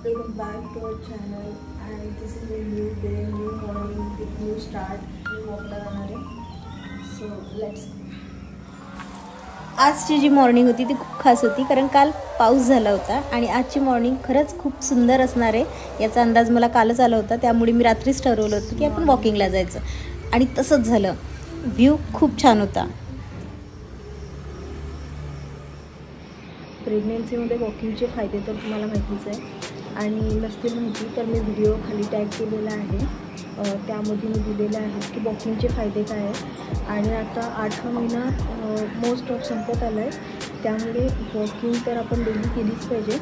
Welcome back to our channel and this is a new day, new morning with new start. मी वॉकला जाणार आहे. So let's. आजची जी morning होती ती खूप खास होती कारण काल पाऊस झाला होता आणि आजची मॉर्निंग खरंच खूप सुंदर असणार आहे याचा अंदाज मला कालच आला होता. त्यामुळे मी रात्रीच ठरवलं होतं की आपण वॉकिंगला जायचं आणि तसंच झालं. व्ह्यू खूप छान होता. प्रेग्नेन्सीमध्ये वॉकिंगचे फायदे तर तुम्हाला माहितीच आहे आणि नसतील माहिती तर मी व्हिडिओ खाली टॅग केलेला आहे. त्यामध्ये मी दिलेलं आहे की वॉकिंगचे फायदे काय आहेत. आणि आता 8वा महिना मोस्ट ऑफ संपत आला आहे. त्यामुळे वॉकिंग तर आपण डेली केलीच पाहिजे.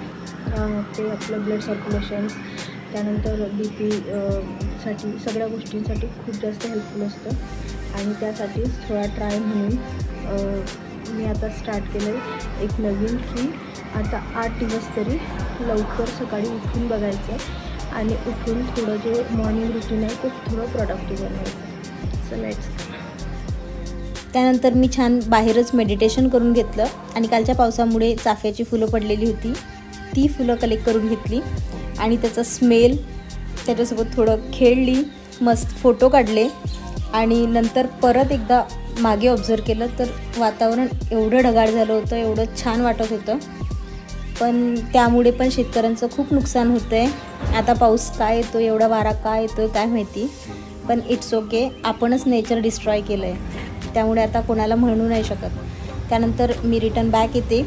ते आपलं ब्लड सर्क्युलेशन त्यानंतर BP साठी सगळ्या गोष्टींसाठी खूप जास्त हेल्पफुल असतं आणि त्यासाठीच थोडा ट्राय म्हणून मी आता स्टार्ट केलं आहे एक नवीन की आता 8 दिवस तरी लवकर सकाळी उठून बघायचं आणि उठून थोडं जे मॉर्निंग रुटीन आहे ते थोडं प्रोडक्टिव्ह बनायचं. So let's. त्यानंतर मी छान बाहेरच मेडिटेशन करून घेतलं आणि कालच्या पावसामुळे चाफ्याची फुलं पडलेली होती ती फुलं कलेक्ट करून घेतली आणि त्याचा स्मेल त्याच्यासोबत थोडं खेळली, मस्त फोटो काढले आणि नंतर परत एकदा मागे ऑब्झर्व केलं तर वातावरण एवढं ढगाळ झालं होतं, एवढं छान वाटत होतं. पण त्यामुळे पण शेतकऱ्यांचं खूप नुकसान होतं आहे. आता पाऊस काय येतो, एवढा वारा काय येतो काय माहिती, पण इट्स ओके. आपणच नेचर डिस्ट्रॉय केलं आहे त्यामुळे आता कोणाला म्हणू नाही शकत. त्यानंतर मी रिटर्न बॅक येते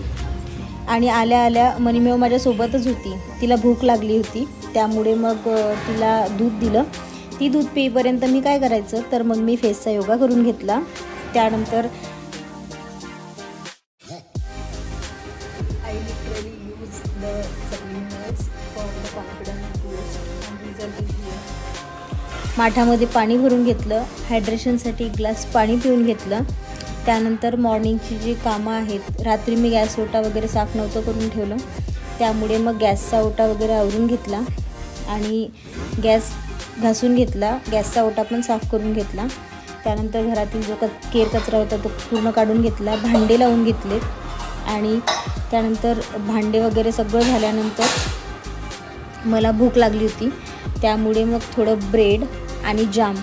आणि आल्या आल्या मनीमेव माझ्यासोबतच होती. तिला भूक लागली होती त्यामुळे मग तिला दूध दिलं. ती दूध पिईपर्यंत मी काय करायचं तर मग मी फेसचा योगा करून घेतला. त्यानंतर I literally use the supplements for the confidence boost and result is here. माठामध्ये पाणी भरून घेतलं. हायड्रेशनसाठी एक ग्लास पाणी पिऊन घेतलं. त्यानंतर मॉर्निंगची जी कामं आहेत, रात्री मी गॅस ओटा वगैरे साफ नव्हतं करून ठेवलं त्यामुळे मग गॅसचा ओटा वगैरे आवरून घेतला आणि गॅस घासून घेतला. गॅसचा ओटा पण साफ करून घेतला. त्यानंतर घरातील जो केर कचरा होता तो पूर्ण काढून घेतला. भांडे लावून घेतलेत आणि त्यानंतर भांडे वगैरे सगळं झाल्यानंतर मला भूक लागली होती त्यामुळे मग थोडं ब्रेड आणि जाम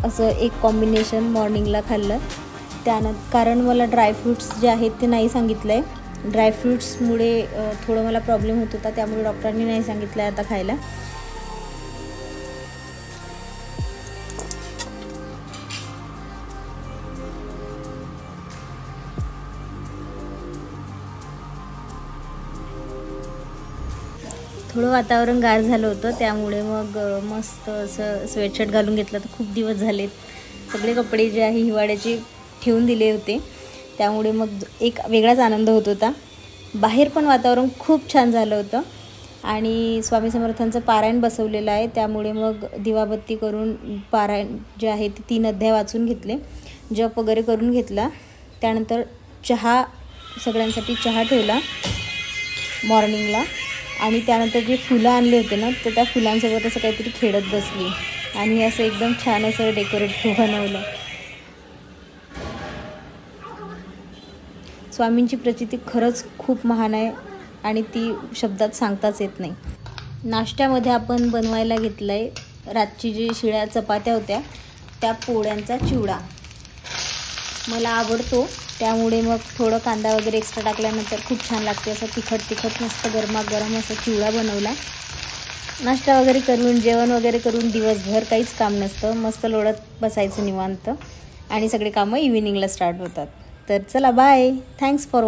असं एक कॉम्बिनेशन मॉर्निंगला खाल्लं. कारण मला ड्रायफ्रूट्स जे आहेत ते नाही सांगितलं आहे. ड्रायफ्रूट्समुळे थोडं मला प्रॉब्लेम होत होता त्यामुळे डॉक्टरांनी नाही सांगितलं आहे आता खायला. थोडं वातावरण गार झालं होतं त्यामुळे मग मस्त असं स्वेटशर्ट घालून घेतलं. तर खूप दिवस झालेत सगळे कपडे जे आहे हिवाळ्याचे ठेवून दिले होते त्यामुळे मग एक वेगळाच आनंद होत होता. बाहेर पण वातावरण खूप छान झालं होतं आणि स्वामी समर्थांचं पारायण बसवलेलं आहे त्यामुळे मग दिवाबत्ती करून पारायण जे आहे ते 3 अध्याय वाचून घेतले. जप वगैरे करून घेतला. त्यानंतर चहा सगळ्यांसाठी चहा ठेवला मॉर्निंगला आणि त्यानंतर जे फुलं आणले होते ना तर त्या फुलांसोबत असं काहीतरी खेळत बसली आणि असं एकदम छान असं डेकोरेटिव्ह बनवलं. स्वामींची प्रचिती खरंच खूप महान आहे आणि ती शब्दात सांगताच येत नाही. नाश्त्यामध्ये आपण बनवायला घेतलं आहे रातची जी शिळ्या चपात्या होत्या त्या पोळ्यांचा चिवडा. मला आवडतो त्यामुळे मग थोडं कांदा वगैरे एक्स्ट्रा टाकल्यानंतर खूप छान लागते. असं तिखट मस्त गरमागरम असं चिवडा बनवला. नाश्ता वगैरे करून जेवण वगैरे करून दिवसभर काहीच काम नसतं, मस्त लोळत बसायचं निवांत आणि सगळे कामं इव्हिनिंगला स्टार्ट होतात. तर चला बाय. Thanks for